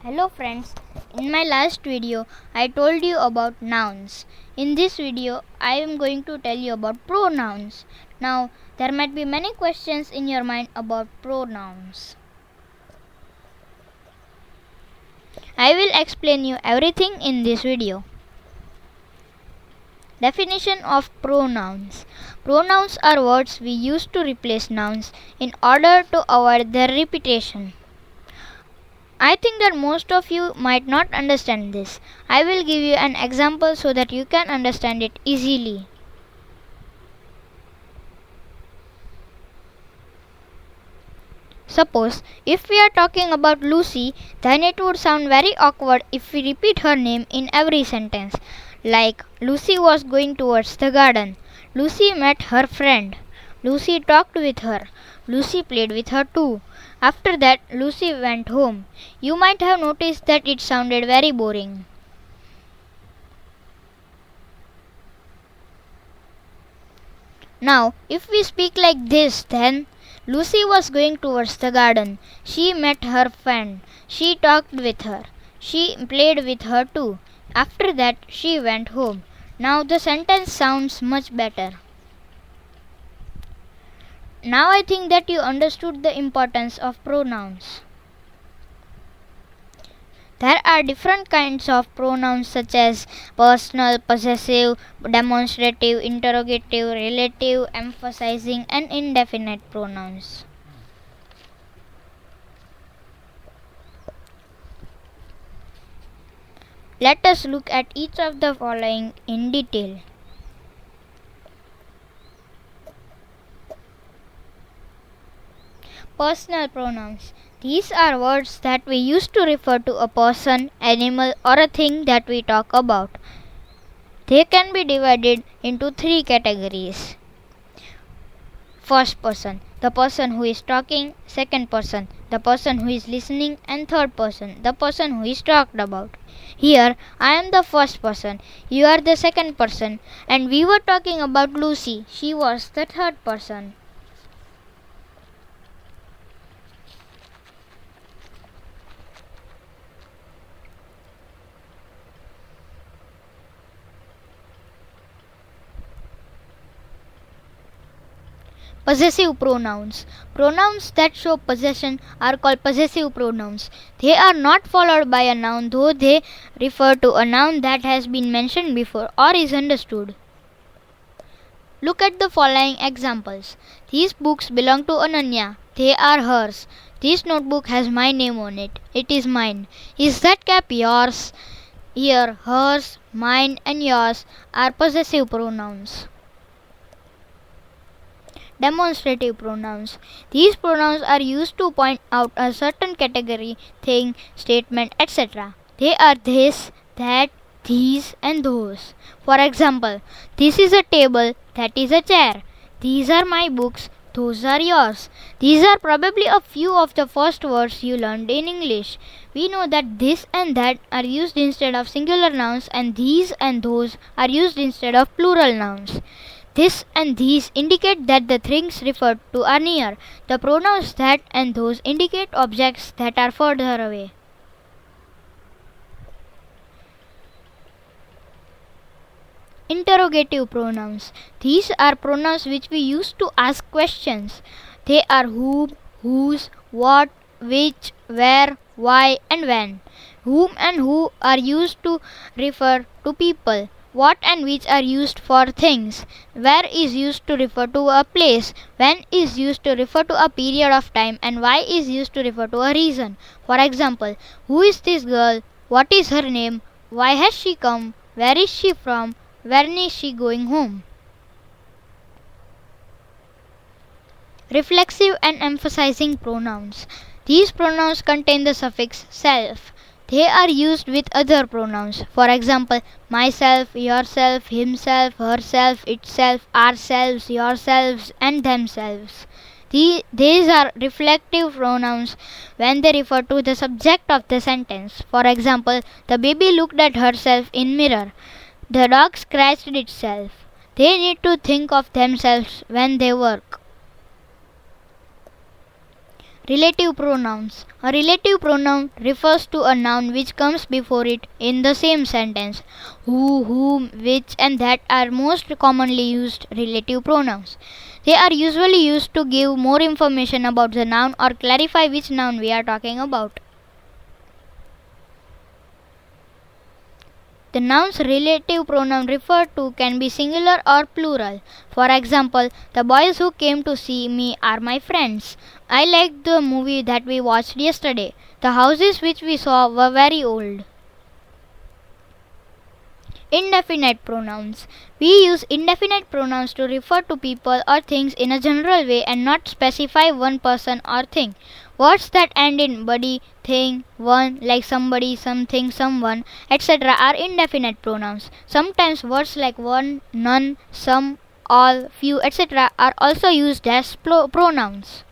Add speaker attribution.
Speaker 1: Hello friends, in my last video I told you about nouns. In this video I am going to tell you about pronouns. Now there might be many questions in your mind about pronouns. I will explain you everything in this video. Definition of pronouns. Pronouns are words we use to replace nouns in order to avoid their repetition. I think that most of you might not understand this. I will give you an example so that you can understand it easily. Suppose if we are talking about Lucy, then it would sound very awkward if we repeat her name in every sentence. Like Lucy was going towards the garden. Lucy met her friend. Lucy talked with her. Lucy played with her too. After that, Lucy went home. You might have noticed that it sounded very boring. Now, if we speak like this, then Lucy was going towards the garden. She met her friend. She talked with her. She played with her too. After that, she went home. Now the sentence sounds much better. Now I think that you understood the importance of pronouns. There are different kinds of pronouns such as personal, possessive, demonstrative, interrogative, relative, emphasizing, and indefinite pronouns. Let us look at each of the following in detail. Personal pronouns. These are words that we use to refer to a person, animal, or a thing that we talk about. They can be divided into three categories. First person, the person who is talking. Second person, the person who is listening. And third person, the person who is talked about. Here, I am the first person, you are the second person, and we were talking about Lucy. She was the third person. Possessive pronouns. Pronouns that show possession are called possessive pronouns. They are not followed by a noun, though they refer to a noun that has been mentioned before or is understood. Look at the following examples. These books belong to Ananya. They are hers. This notebook has my name on it. It is mine. Is that cap yours? Here, hers, mine, and yours are possessive pronouns. Demonstrative pronouns. These pronouns are used to point out a certain category, thing, statement, etc. They are this, that, these, and those. For example, this is a table, that is a chair. These are my books, those are yours. These are probably a few of the first words you learned in English. We know that this and that are used instead of singular nouns, and these and those are used instead of plural nouns. This and these indicate that the things referred to are near. The pronouns that and those indicate objects that are further away. Interrogative pronouns. These are pronouns which we use to ask questions. They are whom, whose, what, which, where, why, and when. Whom and who are used to refer to people. What and which are used for things. Where is used to refer to a place. When is used to refer to a period of time, and why is used to refer to a reason. For example, who is this girl? What is her name? Why has she come? Where is she from? When is she going home? Reflexive and emphasizing pronouns. These pronouns contain the suffix self. They are used with other pronouns. For example, myself, yourself, himself, herself, itself, ourselves, yourselves, and themselves. These are reflective pronouns when they refer to the subject of the sentence. For example, the baby looked at herself in mirror. The dog scratched itself. They need to think of themselves when they work. Relative pronouns. A relative pronoun refers to a noun which comes before it in the same sentence. Who, whom, which, and that are most commonly used relative pronouns. They are usually used to give more information about the noun or clarify which noun we are talking about. The nouns relative pronoun referred to can be singular or plural. For example, the boys who came to see me are my friends. I liked the movie that we watched yesterday. The houses which we saw were very old. Indefinite pronouns. We use indefinite pronouns to refer to people or things in a general way and not specify one person or thing. Words that end in body, thing, one, like somebody, something, someone, etc., are indefinite pronouns. Sometimes words like one, none, some, all, few, etc., are also used as pronouns.